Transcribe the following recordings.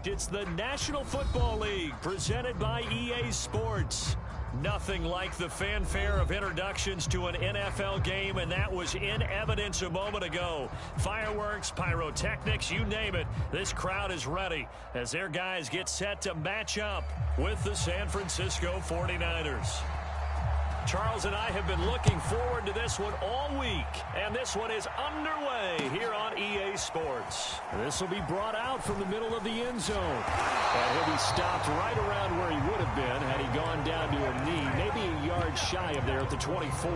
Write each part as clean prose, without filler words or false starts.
correct. It's the National Football League presented by EA Sports. Nothing like the fanfare of introductions to an NFL game, and that was in evidence a moment ago. Fireworks, pyrotechnics, you name it. This crowd is ready as their guys get set to match up with the San Francisco 49ers. Charles and I have been looking forward to this one all week, and this one is underway here on EA Sports. This will be brought out from the middle of the end zone. And he'll be stopped right around where he would have been had he gone down to a knee, maybe a yard shy of there at the 24.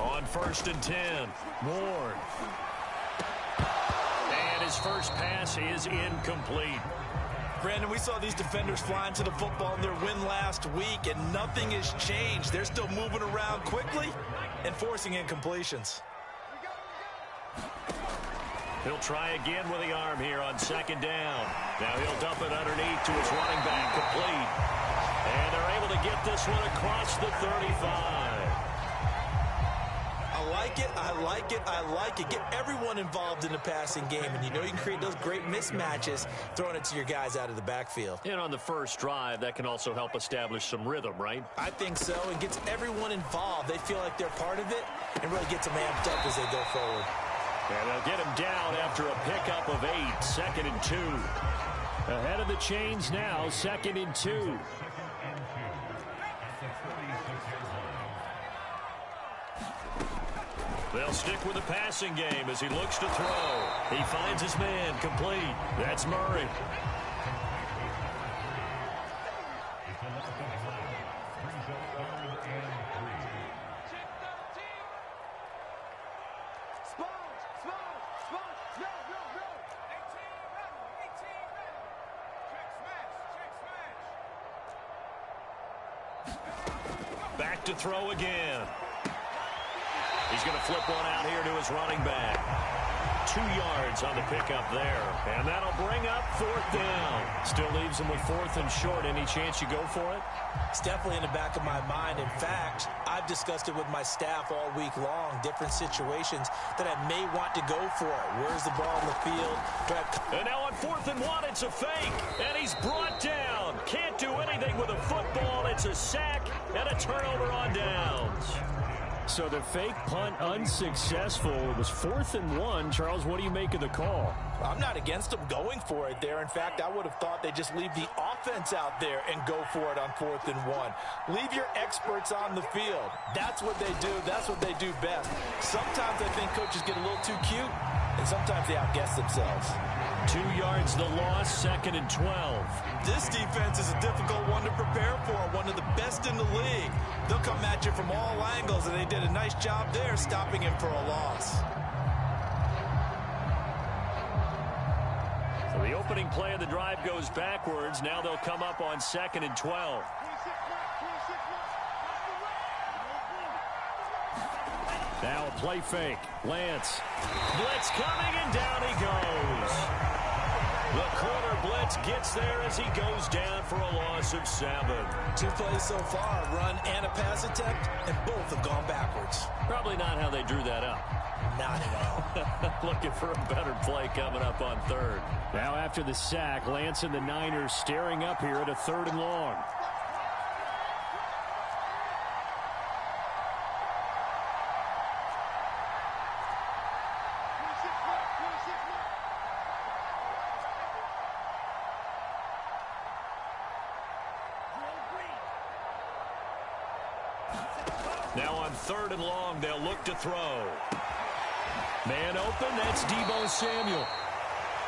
On 1st and 10, Ward. And his first pass is incomplete. Brandon, we saw these defenders flying to the football in their win last week, and nothing has changed. They're still moving around quickly and forcing incompletions. He'll try again with the arm here on 2nd down. Now he'll dump it underneath to his running back, complete. And they're able to get this one across the 35. I like it, I like it, I like it. Get everyone involved in the passing game, and you know you can create those great mismatches throwing it to your guys out of the backfield. And on the first drive, that can also help establish some rhythm, right? I think so. It gets everyone involved. They feel like they're part of it and really gets them amped up as they go forward. And they'll get him down after a pickup of 8, 2nd and 2. Ahead of the chains now, 2nd and 2. They'll stick with the passing game as he looks to throw. He finds his man, complete. That's Murray. Back to throw again. He's going to flip one out here to his running back. 2 yards on the pickup there. And that'll bring up 4th down. Still leaves him with 4th and short. Any chance you go for it? It's definitely in the back of my mind. In fact, I've discussed it with my staff all week long, different situations that I may want to go for it. Where's the ball in the field? And now on 4th and 1, it's a fake. And he's brought down. Can't do anything with a football. It's a sack and a turnover on downs. So the fake punt unsuccessful. It was 4th and 1. Charles, what do you make of the call? I'm not against them going for it there. In fact, I would have thought they'd just leave the offense out there and go for it on 4th and 1. Leave your experts on the field. That's what they do. That's what they do best. Sometimes I think coaches get a little too cute, and sometimes they outguess themselves. 2 yards the loss, 2nd and 12. This defense is a difficult one to prepare for, one of the best in the league. They'll come at you from all angles, and they did a nice job there stopping him for a loss. So the opening play of the drive goes backwards. Now they'll come up on 2nd and 12. Now a play fake. Lance. Blitz coming, and down he goes. The corner blitz gets there as he goes down for a loss of 7. 2 plays so far, a run and a pass attempt, and both have gone backwards. Probably not how they drew that up. Not at all. Looking for a better play coming up on 3rd. Now after the sack, Lance and the Niners staring up here at a 3rd and long. Now on 3rd and long, they'll look to throw. Man open, that's Deebo Samuel.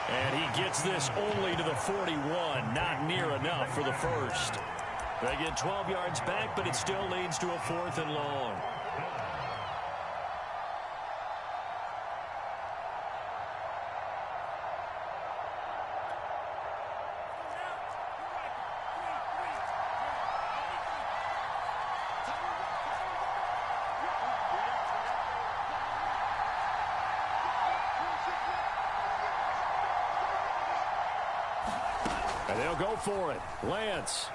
And he gets this only to the 41, not near enough for the first. They get 12 yards back, but it still leads to a 4th and long. And they'll go for it. Lance.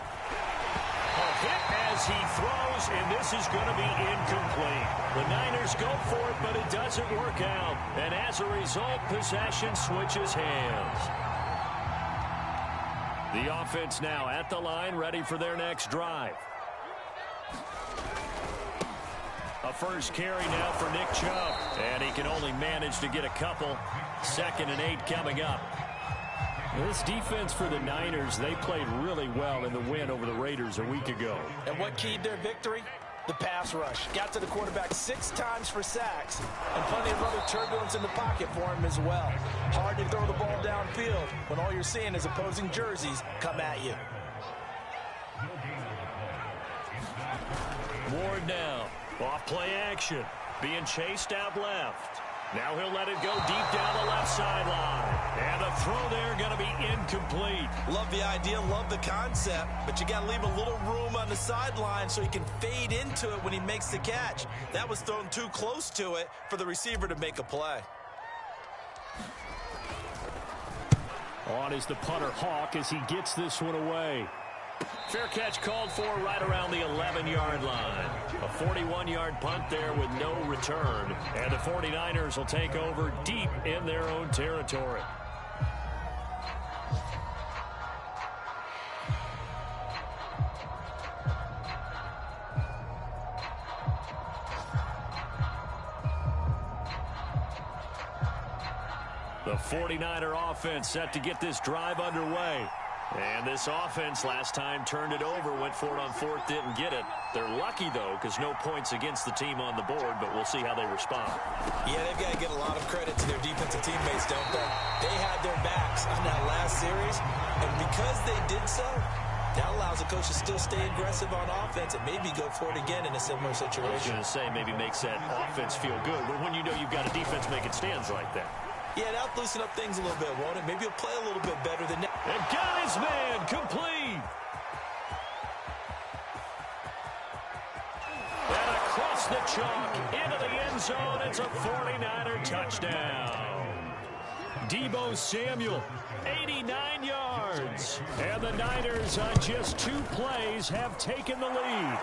A hit as he throws, and this is going to be incomplete. The Niners go for it, but it doesn't work out. And as a result, possession switches hands. The offense now at the line, ready for their next drive. A first carry now for Nick Chubb. And he can only manage to get a couple. 2nd and 8 coming up. This defense for the Niners, they played really well in the win over the Raiders a week ago. And what keyed their victory? The pass rush. Got to the quarterback 6 times for sacks, and plenty of other turbulence in the pocket for him as well. Hard to throw the ball downfield when all you're seeing is opposing jerseys come at you. Ward now. Off play action. Being chased out left. Now he'll let it go deep down the left sideline. And the throw there going to be incomplete. Love the idea, love the concept, but you got to leave a little room on the sideline so he can fade into it when he makes the catch. That was thrown too close to it for the receiver to make a play. On is the punter Hawk as he gets this one away. Fair catch called for right around the 11-yard line. A 41-yard punt there with no return. And the 49ers will take over deep in their own territory. The 49er offense set to get this drive underway. And this offense last time turned it over, went for it on 4th, didn't get it. They're lucky, though, because no points against the team on the board, but we'll see how they respond. Yeah, they've got to get a lot of credit to their defensive teammates, don't they? They had their backs on that last series, and because they did so, that allows the coach to still stay aggressive on offense and maybe go for it again in a similar situation. I was going to say maybe makes that offense feel good, but when you know you've got a defense making stands like that. Yeah, that'll loosen up things a little bit, won't it? Maybe he'll play a little bit better than that. And got his man complete. And across the chalk into the end zone. It's a 49er touchdown. Deebo Samuel, 89 yards. And the Niners on just 2 plays have taken the lead.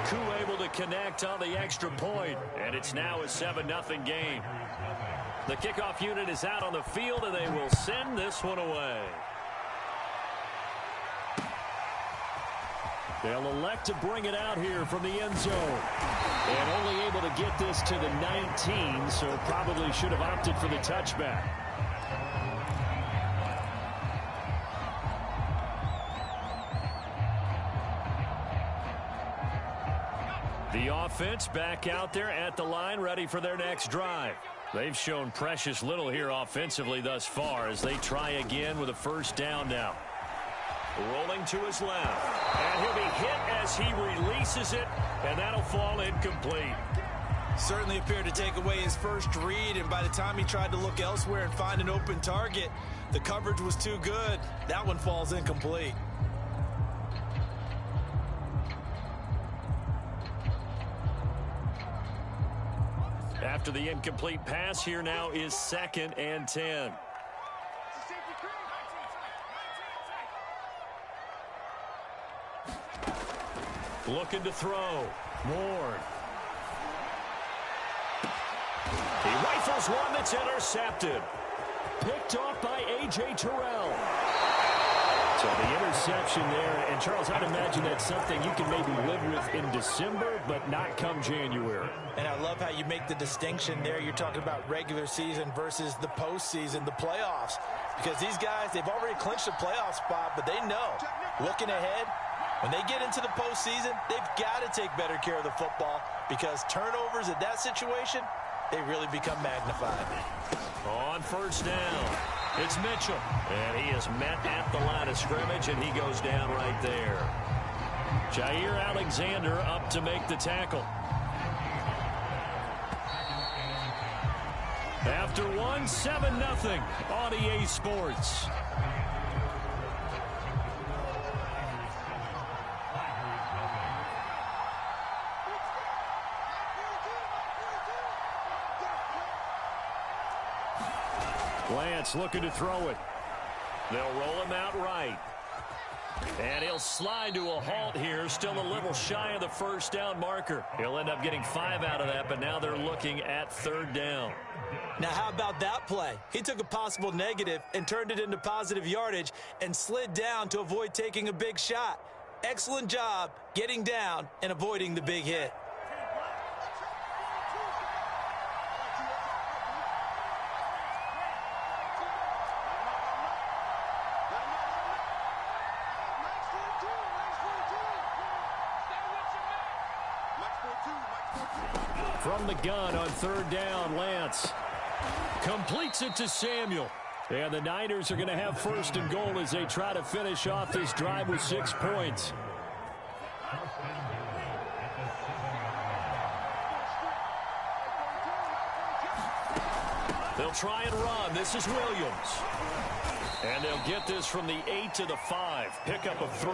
Koo able to connect on the extra point, and it's now a 7-0 game. The kickoff unit is out on the field, and they will send this one away. They'll elect to bring it out here from the end zone. And only able to get this to the 19, so probably should have opted for the touchback. The offense back out there at the line, ready for their next drive. They've shown precious little here offensively thus far as they try again with a first down now. Rolling to his left. And he'll be hit as he releases it, and that'll fall incomplete. Certainly appeared to take away his first read, and by the time he tried to look elsewhere and find an open target, the coverage was too good. That one falls incomplete. After the incomplete pass, here now is 2nd and 10. Looking to throw. Ward. He rifles one that's intercepted. Picked off by A.J. Terrell. So the interception there, and Charles, I'd imagine that's something you can maybe live with in December, but not come January. And I love how you make the distinction there. You're talking about regular season versus the postseason, the playoffs. Because these guys, they've already clinched a playoff spot, but they know, looking ahead, when they get into the postseason, they've got to take better care of the football because turnovers in that situation, they really become magnified. On first down. It's Mitchell. And he is met at the line of scrimmage, and he goes down right there. Jair Alexander up to make the tackle. After one, 7-0 on EA Sports. Lance looking to throw it. They'll roll him out right. And he'll slide to a halt here, still a little shy of the first down marker. He'll end up getting 5 out of that, but now they're looking at 3rd down. Now, how about that play? He took a possible negative and turned it into positive yardage and slid down to avoid taking a big shot. Excellent job getting down and avoiding the big hit. From the gun on 3rd down, Lance completes it to Samuel. And the Niners are going to have 1st and goal as they try to finish off this drive with 6 points. They'll try and run. This is Williams. And they'll get this from the 8 to the 5. Pickup of 3.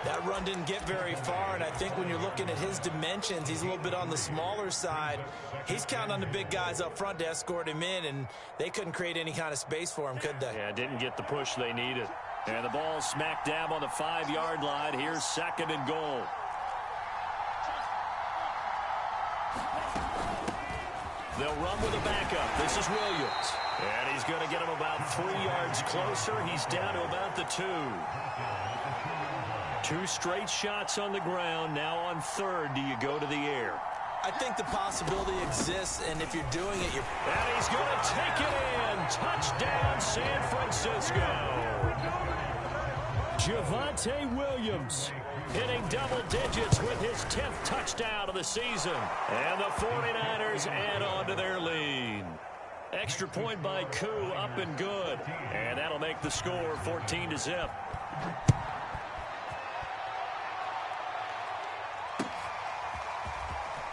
That run didn't get very far, and I think when you're looking at his dimensions, he's a little bit on the smaller side. He's counting on the big guys up front to escort him in, and they couldn't create any kind of space for him, could they? Yeah, didn't get the push they needed. And the ball smack dab on the 5-yard line. Here's 2nd and goal. They'll run with a backup. This is Williams. And he's going to get him about 3 yards closer. He's down to about the 2. 2 straight shots on the ground. Now on 3rd, do you go to the air? I think the possibility exists, and if you're doing it, you're... And he's going to take it in. Touchdown, San Francisco. Javonte Williams hitting double digits with his 10th touchdown of the season. And the 49ers add on to their lead. Extra point by Koo, up and good. And that'll make the score 14-0.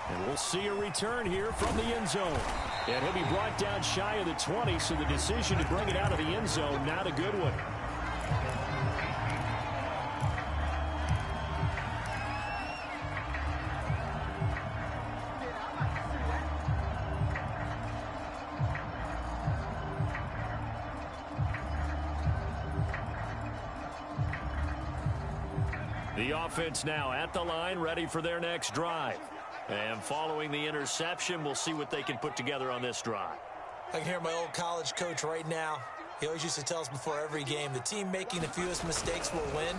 And we'll see a return here from the end zone. And he'll be brought down shy of the 20, so the decision to bring it out of the end zone, not a good one. The offense now at the line, ready for their next drive. And following the interception, we'll see what they can put together on this drive. I can hear my old college coach right now. He always used to tell us before every game, the team making the fewest mistakes will win.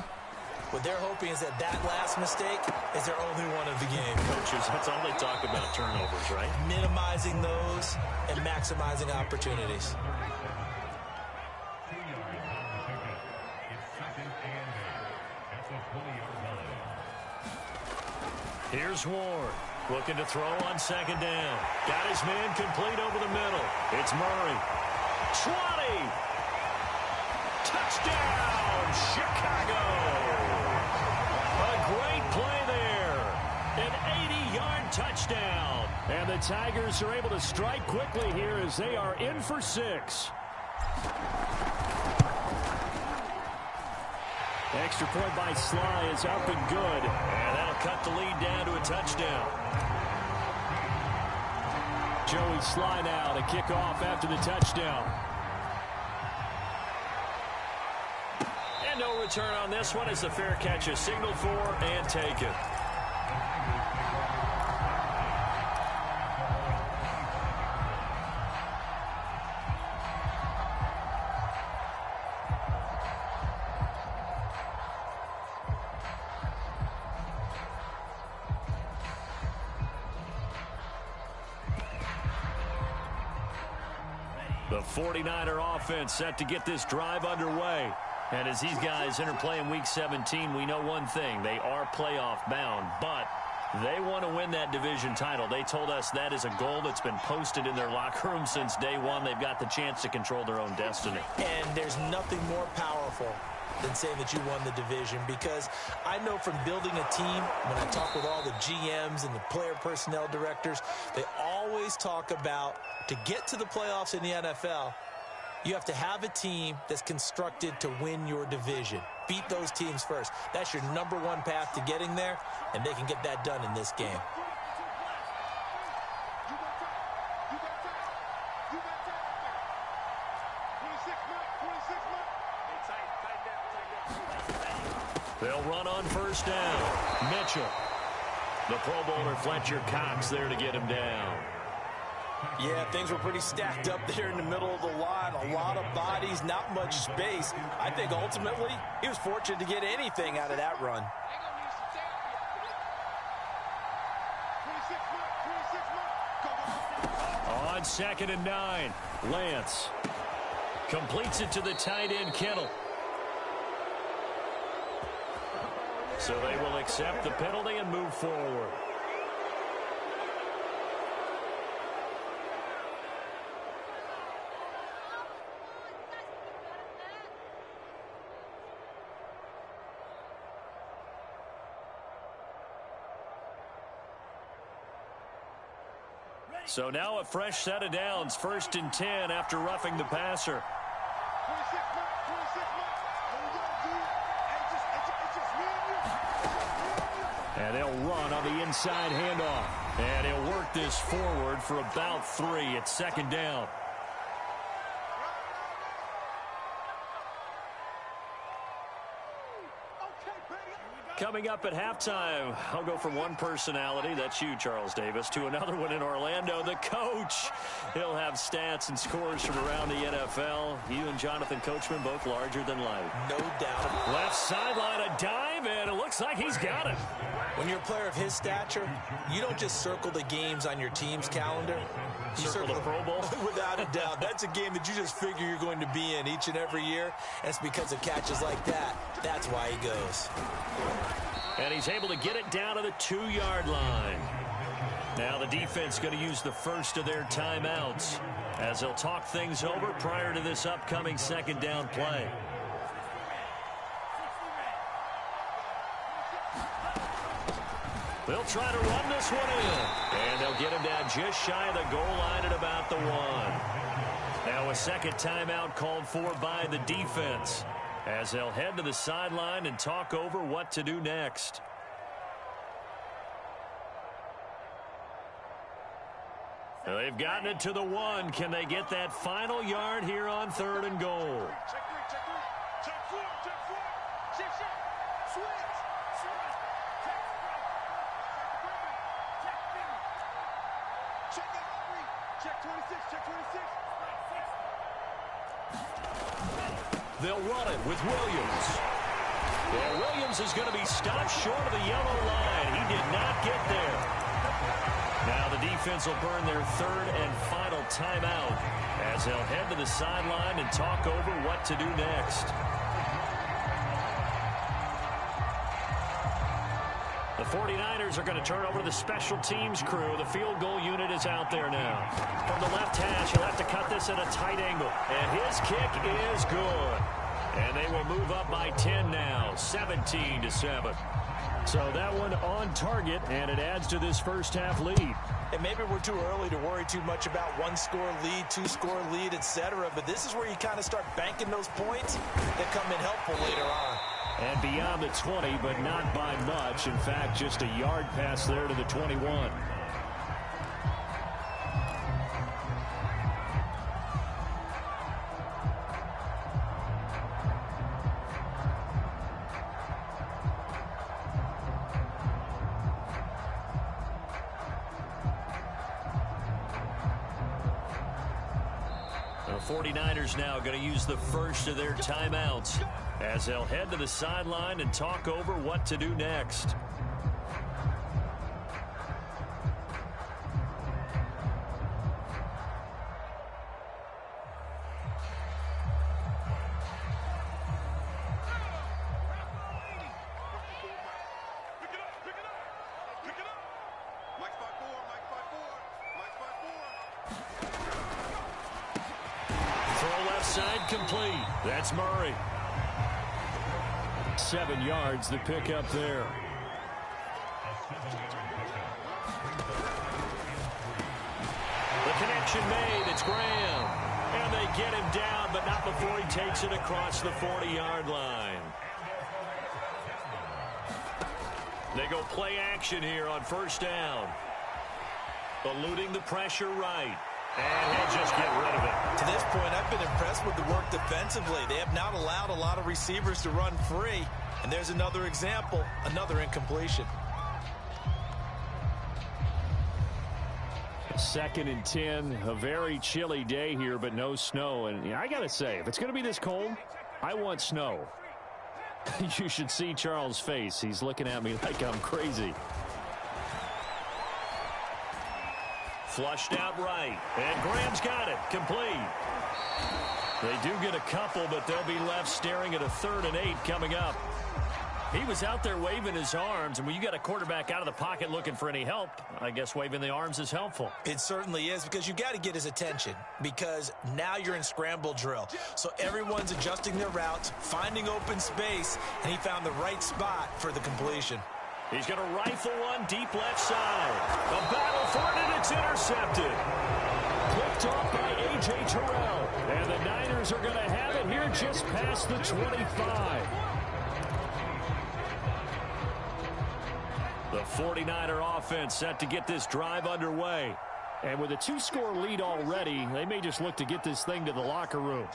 What they're hoping is that that last mistake is their only one of the game. Coaches, that's all they talk about, turnovers, right? Minimizing those and maximizing opportunities. Here's Ward. Looking to throw on 2nd down. Got his man complete over the middle. It's Murray. 20. Touchdown, Chicago. A great play there. An 80-yard touchdown. And the Tigers are able to strike quickly here as they are in for 6. Extra point by Sly is up and good. And that'll cut the lead down to a touchdown. Joey Sly now to kick off after the touchdown. And no return on this one as the fair catch is signaled for and taken. The 49er offense set to get this drive underway. And as these guys enter play in Week 17, we know one thing. They are playoff bound, but They want to win that division title. They told us that is a goal that's been posted in their locker room since day one. They've got the chance to control their own destiny. And there's nothing more powerful than saying that you won the division, because I know from building a team, when I talk with all the GMs and the player personnel directors, they always talk about, to get to the playoffs in the NFL, you have to have a team that's constructed to win your division. Beat those teams first. That's your number one path to getting there, and they can get that done in this game. They'll run on first down. Mitchell. The Pro Bowler Fletcher Cox there to get him down. Yeah, things were pretty stacked up there in the middle of the line. A lot of bodies, not much space. I think ultimately he was fortunate to get anything out of that run. On 2nd and 9, Lance completes it to the tight end, Kittle. So they will accept the penalty and move forward. So now a fresh set of downs, 1st and 10 after roughing the passer. And they'll run on the inside handoff. And he'll work this forward for about 3. It's 2nd down. Coming up at halftime, I'll go from one personality, that's you, Charles Davis, to another one in Orlando, the coach. He'll have stats and scores from around the NFL. You and Jonathan Coachman both larger than life. No doubt. Left sideline, a dive, and it looks like he's got it. When you're a player of his stature, you don't just circle the games on your team's calendar. You circle the Pro Bowl? Without a doubt. That's a game that you just figure you're going to be in each and every year. And it's because of catches like that. That's why he goes. And he's able to get it down to the 2-yard line. Now the defense going to use the first of their timeouts as they'll talk things over prior to this upcoming 2nd down play. They'll try to run this one in. And they'll get him down just shy of the goal line at about the 1. Now a 2nd timeout called for by the defense as they'll head to the sideline and talk over what to do next. They've gotten it to the 1. Can they get that final yard here on 3rd and goal? They'll run it with Williams. Well, Williams is going to be stopped short of the yellow line. He did not get there. Now the defense will burn their 3rd and final timeout as they'll head to the sideline and talk over what to do next. The 49ers are going to turn over to the special teams crew. The field goal unit is out there now. From the left hash, he'll have to cut this at a tight angle. And his kick is good. And they will move up by 10 now, 17-7. So that one on target, and it adds to this first half lead. And maybe we're too early to worry too much about 1-score lead, 2-score lead, etc. But this is where you kind of start banking those points that come in helpful later on. And beyond the 20, but not by much. In fact, just a yard pass there to the 21. The 49ers now going to use the first of their timeouts as they'll head to the sideline and talk over what to do next. side complete. That's Murray. 7 yards the pickup there. The connection made. It's Graham. And they get him down, but not before he takes it across the 40-yard line. They go play action here on first down. Eluding the pressure right. And he'll just get rid of it. To this point, I've been impressed with the work defensively. They have not allowed a lot of receivers to run free. And there's another example, another incompletion. 2nd and 10, a very chilly day here, but no snow. And I got to say, if it's going to be this cold, I want snow. You should see Charles' face. He's looking at me like I'm crazy. Flushed out right. And Graham's got it. Complete. They do get a couple, but they'll be left staring at a 3rd and 8 coming up. He was out there waving his arms, and when you got a quarterback out of the pocket looking for any help, I guess waving the arms is helpful. It certainly is, because you got to get his attention, because now you're in scramble drill. So everyone's adjusting their routes, finding open space, and he found the right spot for the completion. He's going to rifle one deep left side. A battle for it, and it's intercepted. Picked off by A.J. Terrell. And the Niners are going to have it here just past the 25. The 49er offense set to get this drive underway. And with a 2-score lead already, they may just look to get this thing to the locker room.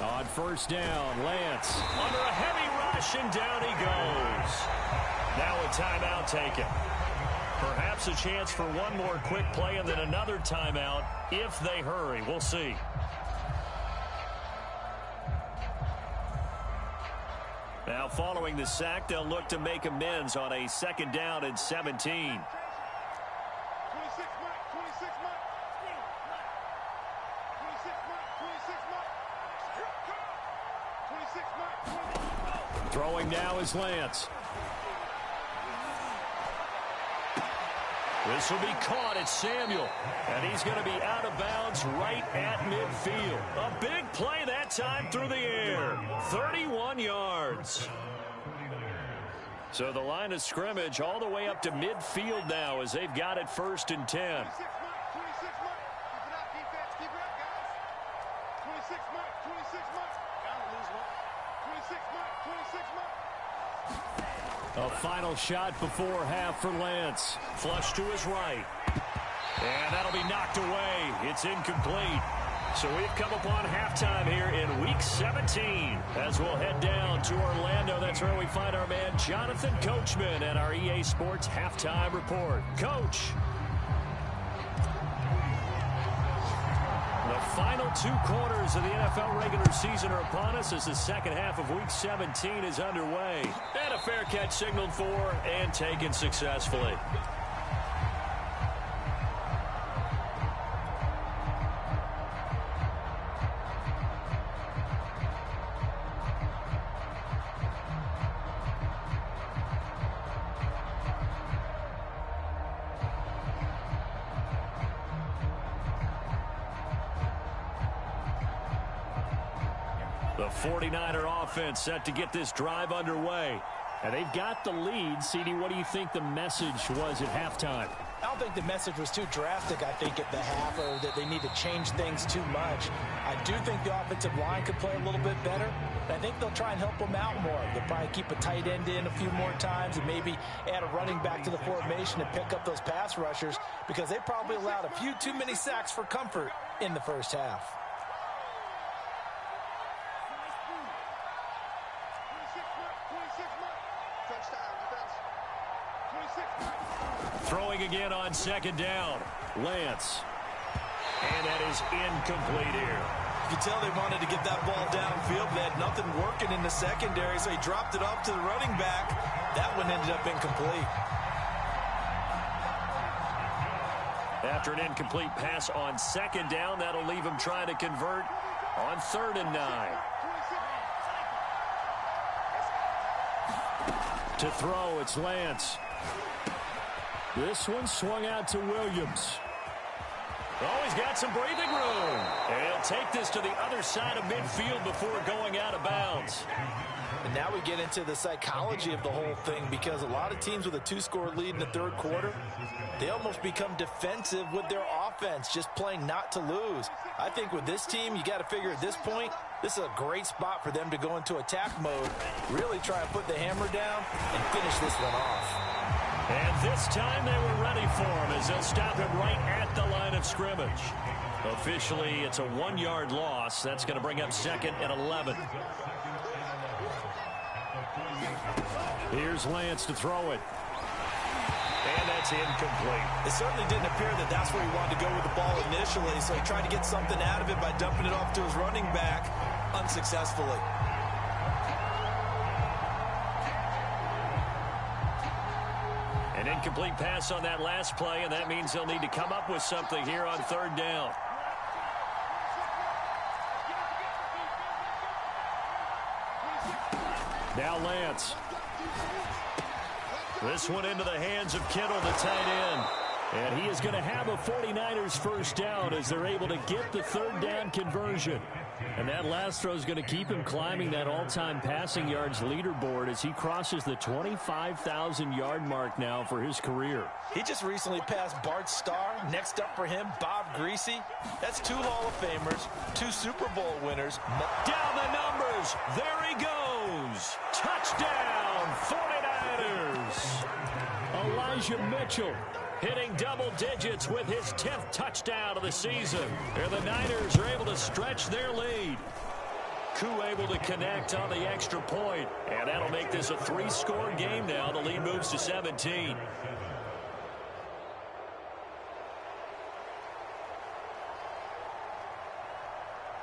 On first down, Lance under a heavy rush, and down he goes. Now a timeout taken. Perhaps a chance for one more quick play and then another timeout if they hurry. We'll see. Now following the sack, they'll look to make amends on a 2nd down and 17. Throwing now is Lance. This will be caught at Samuel. And he's going to be out of bounds right at midfield. A big play that time through the air. 31 yards. So the line of scrimmage all the way up to midfield now as they've got it 1st and 10. A final shot before half for Lance. Flush to his right. And that'll be knocked away. It's incomplete. So we've come upon halftime here in Week 17. As we'll head down to Orlando, that's where we find our man Jonathan Coachman at our EA Sports Halftime Report. Coach. The final 2 quarters of the NFL regular season are upon us as the second half of Week 17 is underway. And a fair catch signaled for and taken successfully. The 49er offense set to get this drive underway. And they've got the lead. CD, what do you think the message was at halftime? I don't think the message was too drastic, I think, at the half, or that they need to change things too much. I do think the offensive line could play a little bit better. I think they'll try and help them out more. They'll probably keep a tight end in a few more times and maybe add a running back to the formation and pick up those pass rushers, because they probably allowed a few too many sacks for comfort in the first half. Throwing again on 2nd down. Lance. And that is incomplete here. You can tell they wanted to get that ball downfield. They had nothing working in the secondary, so he dropped it off to the running back. That one ended up incomplete. After an incomplete pass on 2nd down, that'll leave him trying to convert on 3rd and 9. To throw, it's Lance. This one swung out to Williams. Oh, he's got some breathing room. And he'll take this to the other side of midfield before going out of bounds. And now we get into the psychology of the whole thing, because a lot of teams with a 2-score lead in the third quarter, they almost become defensive with their offense, just playing not to lose. I think with this team, you got to figure at this point, this is a great spot for them to go into attack mode, really try to put the hammer down and finish this one off. And this time they were ready for him as they'll stop him right at the line of scrimmage. Officially, it's a 1-yard loss. That's going to bring up 2nd and 11. Here's Lance to throw it. And that's incomplete. It certainly didn't appear that that's where he wanted to go with the ball initially, so he tried to get something out of it by dumping it off to his running back unsuccessfully. An incomplete pass on that last play, and that means they'll need to come up with something here on 3rd down. Now Lance. This one into the hands of Kittle, the tight end. And he is going to have a 49ers first down as they're able to get the 3rd down conversion. And that last throw is going to keep him climbing that all-time passing yards leaderboard as he crosses the 25,000-yard mark now for his career. He just recently passed Bart Starr. Next up for him, Bob Greasy. That's 2 Hall of Famers, 2 Super Bowl winners. Down the numbers. There he goes. Touchdown, 49ers. Elijah Mitchell hitting double digits with his 10th touchdown of the season. And the Niners are able to stretch their lead. Koo able to connect on the extra point. And that'll make this a 3-score game now. The lead moves to 17.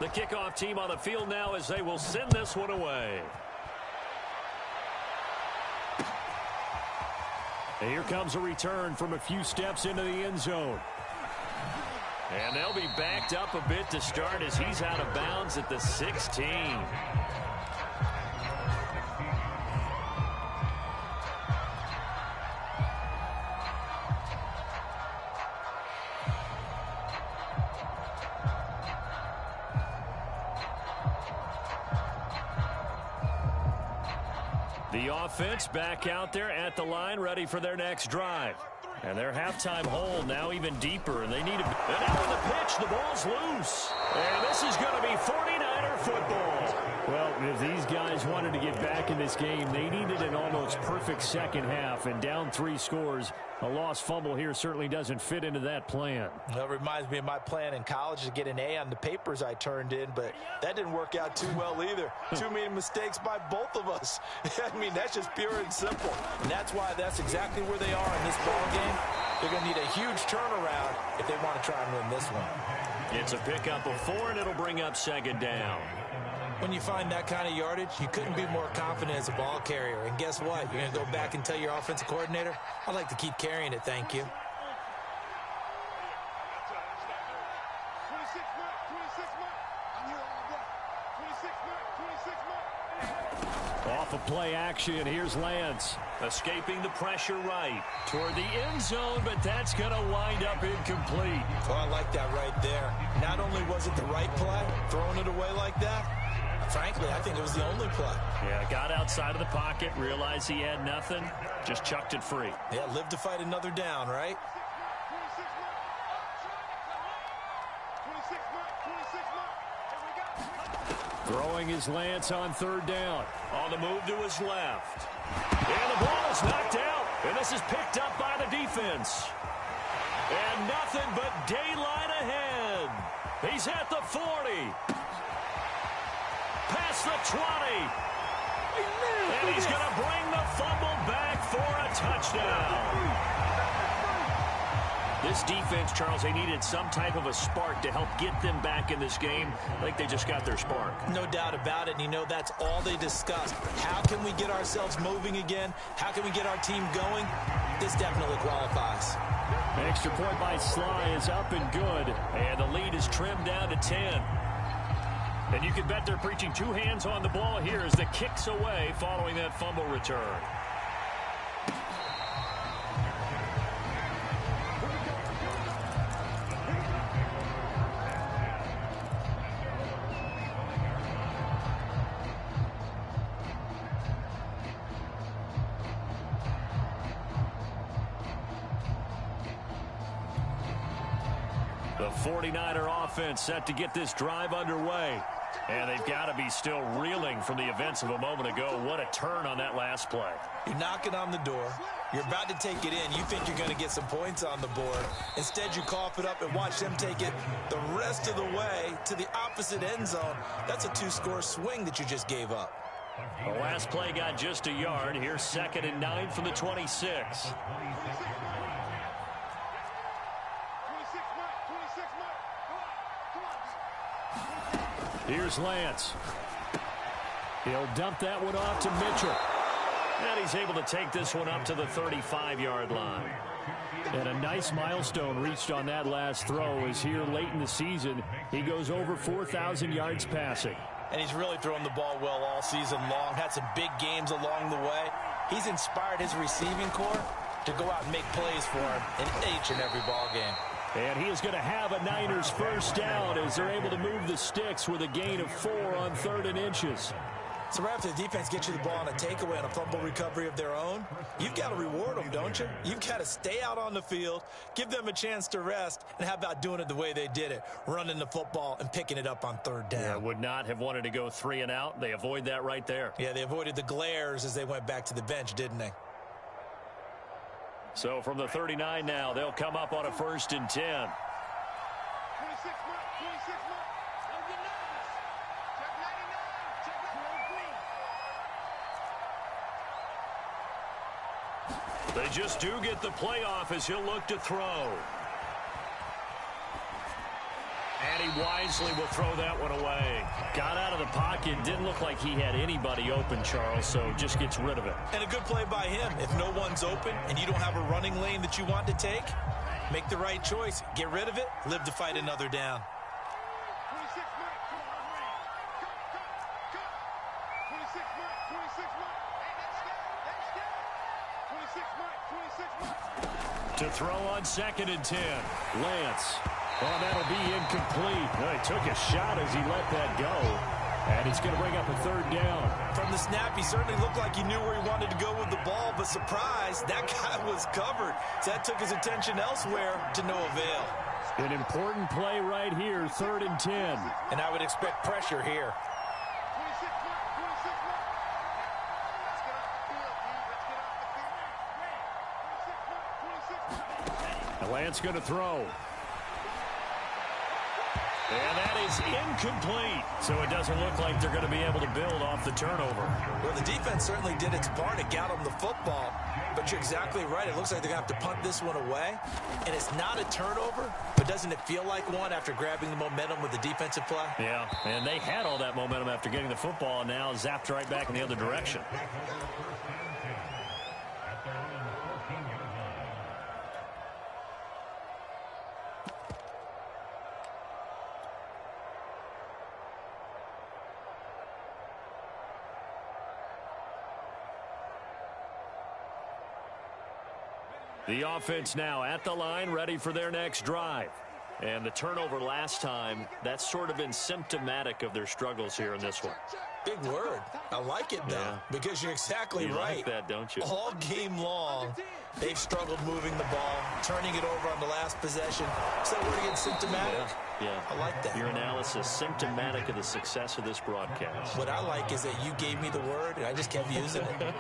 The kickoff team on the field now as they will send this one away. And here comes a return from a few steps into the end zone. And they'll be backed up a bit to start as he's out of bounds at the 16. The offense back out there at the line, ready for their next drive. And their halftime hole now even deeper, and they need a... And now on the pitch, the ball's loose. And this is going to be 49er football. Well, if these guys wanted to get back in this game, they needed an almost perfect second half, and down 3 scores. A lost fumble here certainly doesn't fit into that plan. Well, it reminds me of my plan in college to get an A on the papers I turned in, but that didn't work out too well either. Too many mistakes by both of us. I mean, that's just pure and simple. And that's why that's exactly where they are in this ball game. They're going to need a huge turnaround if they want to try and win this one. It's a pickup of 4, and it'll bring up 2nd down. When you find that kind of yardage, you couldn't be more confident as a ball carrier. And guess what? You're going to go back and tell your offensive coordinator, I'd like to keep carrying it, thank you. Off of play action, here's Lance. Escaping the pressure right toward the end zone, but that's going to wind up incomplete. Oh, I like that right there. Not only was it the right play, throwing it away like that, frankly, I think it was the only play. Yeah, got outside of the pocket, realized he had nothing, just chucked it free. Yeah, live to fight another down, right? Throwing is Lance on 3rd down. On the move to his left. And the ball is knocked out. And this is picked up by the defense. And nothing but daylight ahead. He's at the 40. Past the 20. And he's going to bring the fumble back for a touchdown. This defense, Charles, they needed some type of a spark to help get them back in this game. I think they just got their spark. No doubt about it. And, you know, that's all they discussed. How can we get ourselves moving again? How can we get our team going? This definitely qualifies. An extra point by Sly is up and good. And the lead is trimmed down to 10. And you can bet they're preaching 2 hands on the ball here as the kick's away following that fumble return. The 49er offense set to get this drive underway. And they've got to be still reeling from the events of a moment ago. What a turn on that last play. You're knocking on the door. You're about to take it in. You think you're going to get some points on the board. Instead, you cough it up and watch them take it the rest of the way to the opposite end zone. That's a 2-score swing that you just gave up. The last play got just a yard. Here's 2nd and 9 from the 26. Here's Lance. He'll dump that one off to Mitchell. And he's able to take this one up to the 35-yard line. And a nice milestone reached on that last throw as here late in the season, he goes over 4,000 yards passing. And he's really thrown the ball well all season long. Had some big games along the way. He's inspired his receiving corps to go out and make plays for him in each and every ball game. And he is going to have a Niners first down as they're able to move the sticks with a gain of 4 on 3rd and inches. So right after the defense gets you the ball on a takeaway and a fumble recovery of their own, you've got to reward them, don't you? You've got to stay out on the field, give them a chance to rest, and how about doing it the way they did it, running the football and picking it up on 3rd down. Yeah, would not have wanted to go 3 and out. They avoid that right there. Yeah, they avoided the glares as they went back to the bench, didn't they? So from the 39 now, they'll come up on a 1st and 10. They just do get the playoff as he'll look to throw. And he wisely will throw that one away. Got out of the pocket. Didn't look like he had anybody open, Charles, so just gets rid of it. And a good play by him. If no one's open and you don't have a running lane that you want to take, make the right choice. Get rid of it. Live to fight another down. To throw on 2nd and 10. Lance. Oh, that'll be incomplete. Well, he took a shot as he let that go. And he's going to bring up a 3rd down. From the snap, he certainly looked like he knew where he wanted to go with the ball, but surprise, that guy was covered. So that took his attention elsewhere to no avail. An important play right here, 3rd and 10. And I would expect pressure here. Lance going to throw. And that is incomplete. So it doesn't look like they're going to be able to build off the turnover. Well, the defense certainly did its part to get them the football. But you're exactly right. It looks like they're going to have to punt this one away. And it's not a turnover, but doesn't it feel like one after grabbing the momentum with the defensive play? Yeah, and they had all that momentum after getting the football and now zapped right back in the other direction. The offense now at the line, ready for their next drive. And the turnover last time, that's sort of been symptomatic of their struggles here in this one. Big word. I like it, though, because you're exactly right. You like that, don't you? All game long, they've struggled moving the ball, turning it over on the last possession. Is that word again, symptomatic? Yeah. I like that. Your analysis, symptomatic of the success of this broadcast. What I like is that you gave me the word, and I just kept using it.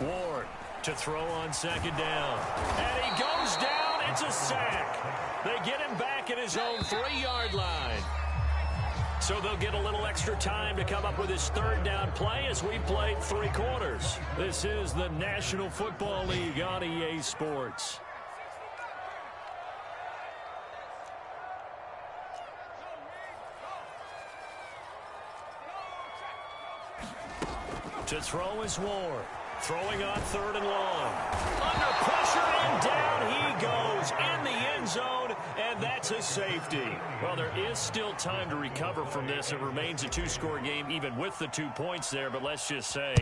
Ward to throw on 2nd down. And he goes down. It's a sack. They get him back at his own 3-yard line. So they'll get a little extra time to come up with his 3rd down play as we played 3 quarters. This is the National Football League on EA Sports. To throw is Ward. Throwing on 3rd and long. Under pressure and down he goes in the end zone, and that's a safety. Well, there is still time to recover from this. It remains a 2-score game even with the 2 points there, but let's just say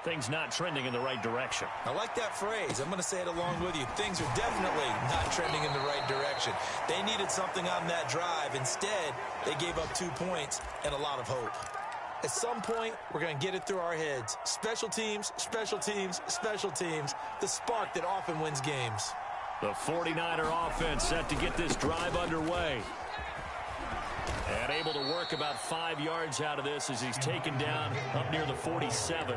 things not trending in the right direction. I like that phrase. I'm going to say it along with you. Things are definitely not trending in the right direction. They needed something on that drive. Instead, they gave up 2 points and a lot of hope. At some point, we're going to get it through our heads. Special teams, special teams, special teams. The spark that often wins games. The 49er offense set to get this drive underway. And able to work about 5 yards out of this as he's taken down up near the 47.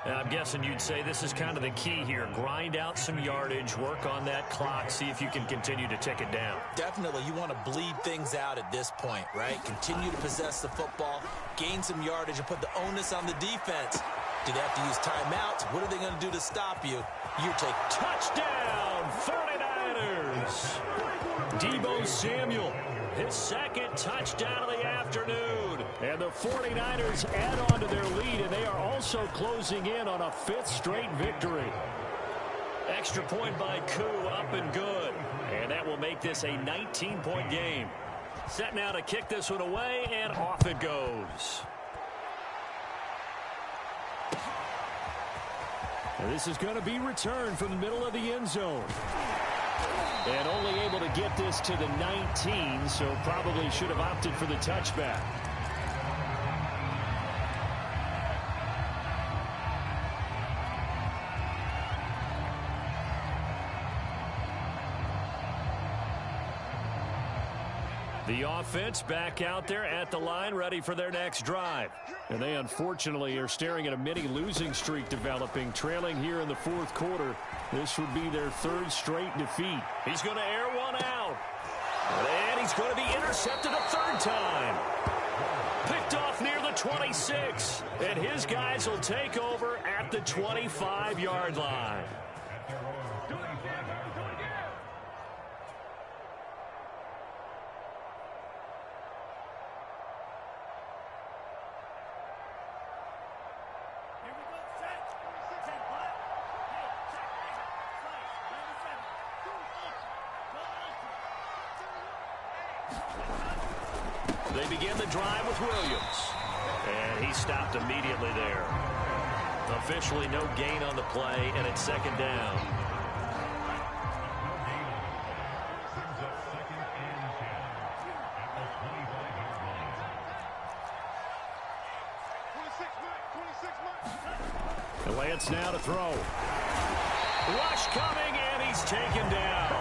And I'm guessing you'd say this is kind of the key here. Grind out some yardage, work on that clock, see if you can continue to tick it down. Definitely, you want to bleed things out at this point, right? Continue to possess the football, gain some yardage, and put the onus on the defense. Do they have to use timeouts? What are they going to do to stop you? You take touchdown, 49ers. Deebo Samuel, his second touchdown of the afternoon. And the 49ers add on to their lead, and they are also closing in on a 5th straight victory. Extra point by Koo, up and good. And that will make this a 19-point game. Set now to kick this one away, and off it goes. And this is going to be returned from the middle of the end zone. And only able to get this to the 19, so probably should have opted for the touchback. The offense back out there at the line, ready for their next drive. And they unfortunately are staring at a mini losing streak developing, trailing here in the 4th quarter. This would be their 3rd straight defeat. He's going to air one out. And he's going to be intercepted a 3rd time. Picked off near the 26. And his guys will take over at the 25-yard line. They begin the drive with Williams. And he stopped immediately there. Officially no gain on the play, and it's 2nd down. And Lance now to throw. Rush coming, and he's taken down.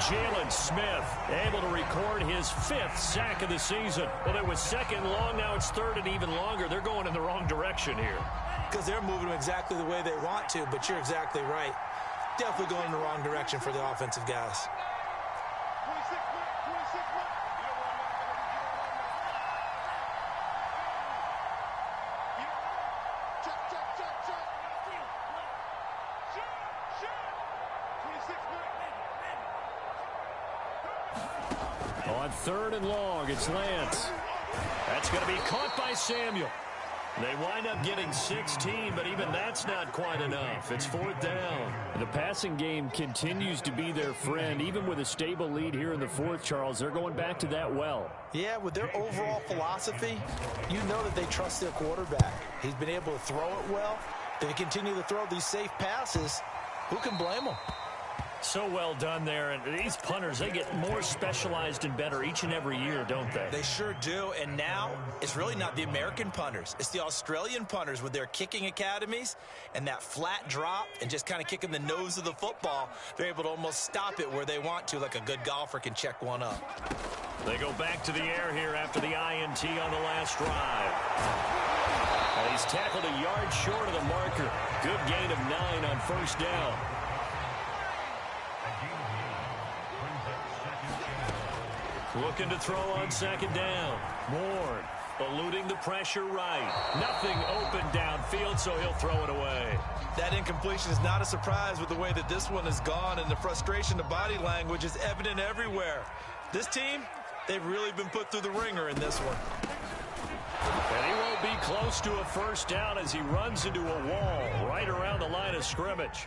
Jalen Smith able to record his 5th sack of the season. Well, it was 2nd long. Now it's 3rd and even longer. They're going in the wrong direction here. Because they're moving them exactly the way they want to, but you're exactly right. Definitely going in the wrong direction for the offensive guys. On 3rd and long, it's Lance. That's going to be caught by Samuel. They wind up getting 16, but even that's not quite enough. It's 4th down. The passing game continues to be their friend. Even with a stable lead here in the 4th, Charles, they're going back to that well. Yeah, with their overall philosophy, you know that they trust their quarterback. He's been able to throw it well. They continue to throw these safe passes. Who can blame them? So well done there. And these punters, they get more specialized and better each and every year, don't they? They sure do. And now it's really not the American punters. It's the Australian punters with their kicking academies and that flat drop and just kind of kicking the nose of the football. They're able to almost stop it where they want to, like a good golfer can check one up. They go back to the air here after the INT on the last drive. And he's tackled a yard short of the marker. Good gain of 9 on 1st down. Looking to throw on 2nd down. Ward eluding the pressure right. Nothing open downfield, so he'll throw it away. That incompletion is not a surprise with the way that this one has gone, and the frustration, the body language is evident everywhere. This team, they've really been put through the ringer in this one. And he won't be close to a 1st down as he runs into a wall right around the line of scrimmage.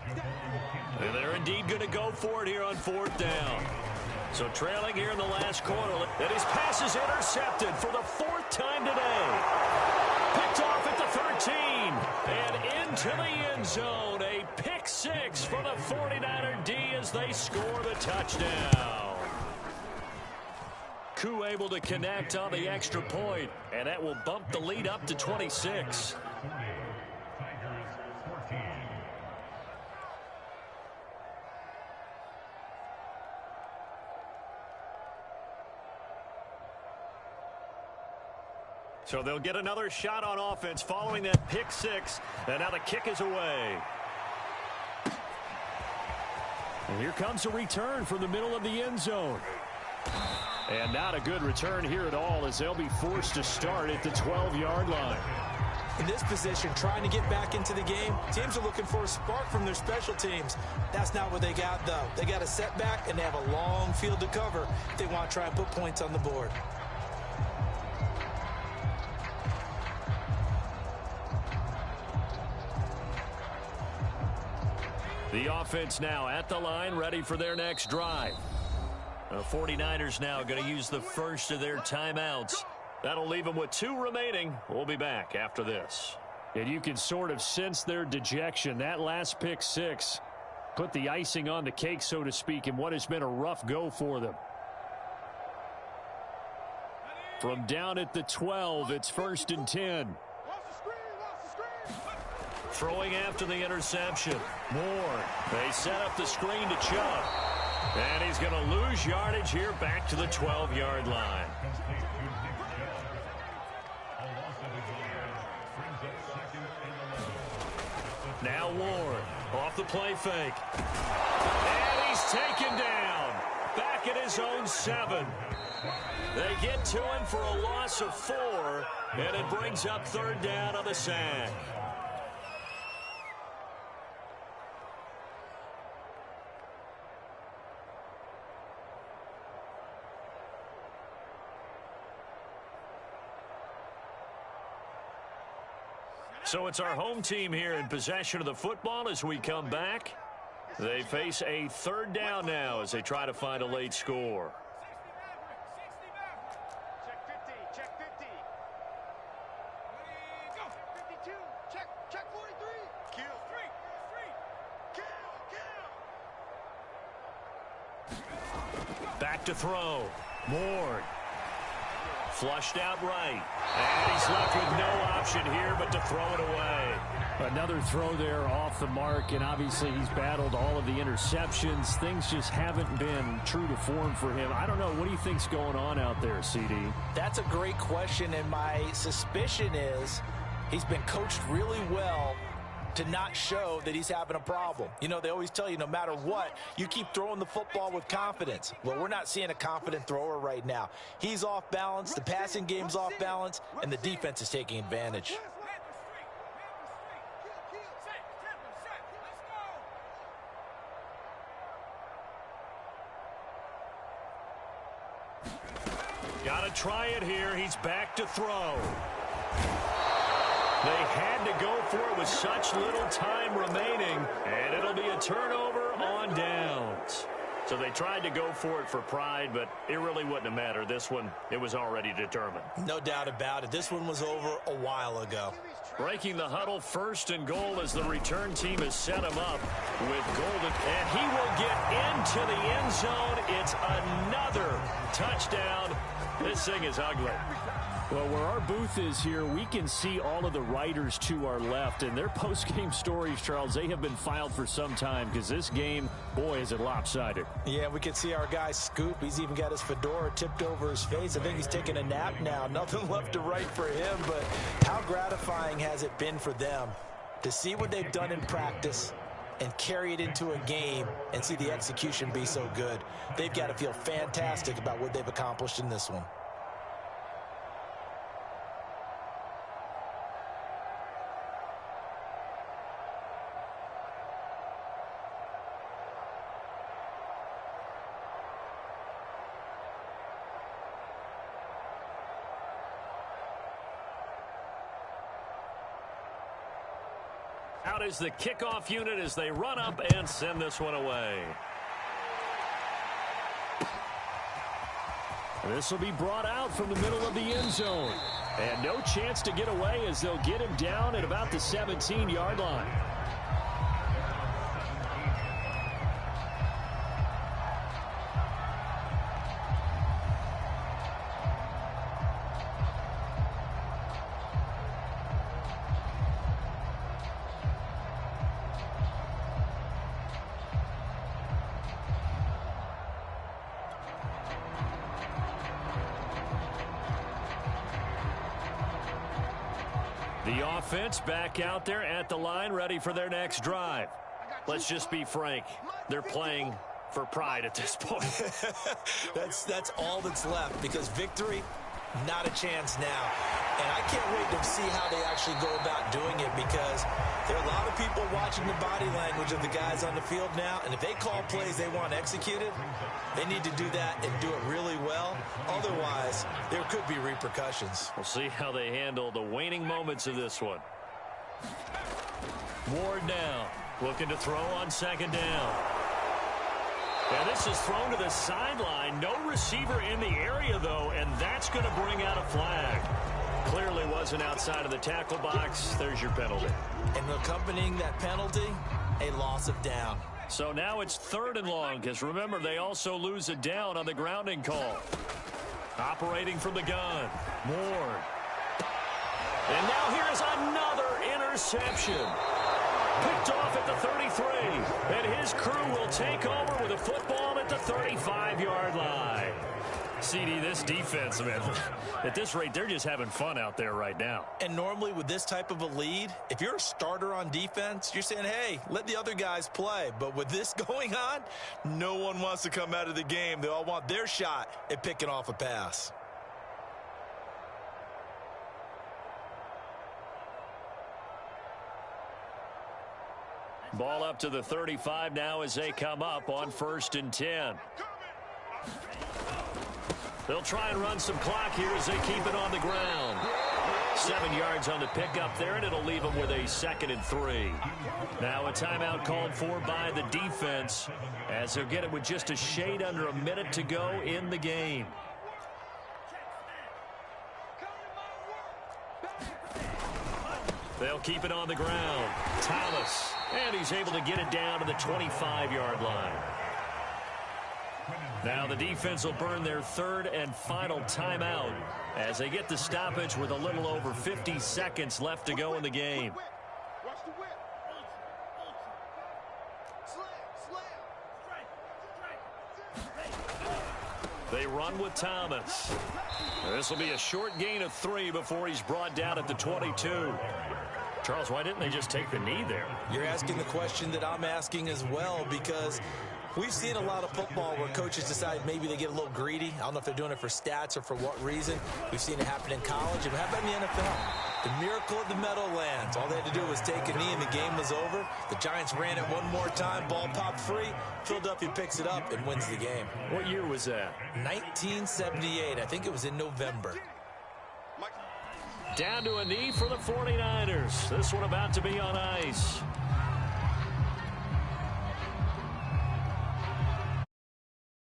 And they're indeed going to go for it here on 4th down. So trailing here in the last quarter, and his pass is intercepted for the 4th time today. Picked off at the 13, and into the end zone. A pick 6 for the 49er D as they score the touchdown. Koo able to connect on the extra point, and that will bump the lead up to 26. So they'll get another shot on offense following that pick six, and now the kick is away. And here comes a return from the middle of the end zone. And not a good return here at all, as they'll be forced to start at the 12-yard line. In this position, trying to get back into the game, teams are looking for a spark from their special teams. That's not what they got, though. They got a setback, and they have a long field to cover if they want to try and put points on the board. The offense now at the line, ready for their next drive. The 49ers now going to use the first of their timeouts. That'll leave them with 2 remaining. We'll be back after this. And you can sort of sense their dejection. That last pick six put the icing on the cake, so to speak, in what has been a rough go for them. From down at the 12, it's 1st and 10. Throwing after the interception. Moore. They set up the screen to Chubb. And he's going to lose yardage here back to the 12-yard line. Now Ward off the play fake. And he's taken down. Back at his own 7. They get to him for a loss of 4. And it brings up 3rd down on the sack. So it's our home team here in possession of the football as we come back. They face a 3rd down now as they try to find a late score. Check 50, check 50. Go. 52, check 43. Kill. 3. Back to throw. Moore. Flushed out right. And he's left with no option here but to throw it away. Another throw there off the mark, and obviously he's battled all of the interceptions. Things just haven't been true to form for him. I don't know. What do you think's going on out there, CD? That's a great question, and my suspicion is he's been coached really well to not show that he's having a problem. You know, they always tell you no matter what, you keep throwing the football with confidence. Well, we're not seeing a confident thrower right now. He's off balance, the passing game's off balance, and the defense is taking advantage. Got to try it here. He's back to throw. They had to go for it with such little time remaining, and it'll be a turnover on downs. So they tried to go for it for pride, but it really wouldn't have mattered. This one, it was already determined. No doubt about it. This one was over a while ago. Breaking the huddle, 1st and goal as the return team has set him up with Golden. And he will get into the end zone. It's another touchdown. This thing is ugly. Well, where our booth is here, we can see all of the writers to our left. And their post-game stories, Charles, they have been filed for some time because this game, boy, is it lopsided. Yeah, we can see our guy Scoop. He's even got his fedora tipped over his face. I think he's taking a nap now. Nothing left to write for him, but how gratifying has it been for them to see what they've done in practice and carry it into a game and see the execution be so good. They've got to feel fantastic about what they've accomplished in this one. Out is the kickoff unit as they run up and send this one away. This will be brought out from the middle of the end zone. And no chance to get away as they'll get him down at about the 17-yard line. The offense back out there at the line, ready for their next drive. Let's just be frank. They're playing for pride at this point. That's all that's left, because victory, not a chance now. And I can't wait to see how they actually go about doing it, because there are a lot of people watching the body language of the guys on the field now, and if they call plays they want executed, they need to do that and do it really well. Otherwise, there could be repercussions. We'll see how they handle the waning moments of this one. Ward now looking to throw on second down. And this is thrown to the sideline. No receiver in the area, though, and that's going to bring out a flag. Clearly wasn't outside of the tackle box. There's your penalty. And accompanying that penalty, a loss of down. So now it's 3rd and long, because remember, they also lose a down on the grounding call. Operating from the gun, Ward. And now here's another interception. Picked off at the 33, and his crew will take over with a football at the 35-yard line. CD, this defense, man, at this rate, they're just having fun out there right now. And normally with this type of a lead, if you're a starter on defense, you're saying, hey, let the other guys play. But with this going on, no one wants to come out of the game. They all want their shot at picking off a pass. Ball up to the 35 now as they come up on 1st and 10. They'll try and run some clock here as they keep it on the ground. 7 yards on the pickup there, and it'll leave them with a 2nd and 3. Now a timeout called for by the defense, as they'll get it with just a shade under a minute to go in the game. They'll keep it on the ground. Thomas, and he's able to get it down to the 25-yard line. Now the defense will burn their 3rd and final timeout as they get the stoppage with a little over 50 seconds left to go in the game. Watch the whip. Slam. They run with Thomas. This will be a short gain of 3 before he's brought down at the 22. Charles, why didn't they just take the knee there? You're asking the question that I'm asking as well, because we've seen a lot of football where coaches decide maybe they get a little greedy. I don't know if they're doing it for stats or for what reason. We've seen it happen in college, and how about in the NFL? The miracle of the Meadowlands. All they had to do was take a knee and the game was over. The Giants ran it one more time. Ball popped free. Philadelphia picks it up and wins the game. What year was that? 1978. I think it was in November. Down to a knee for the 49ers. This one about to be on ice.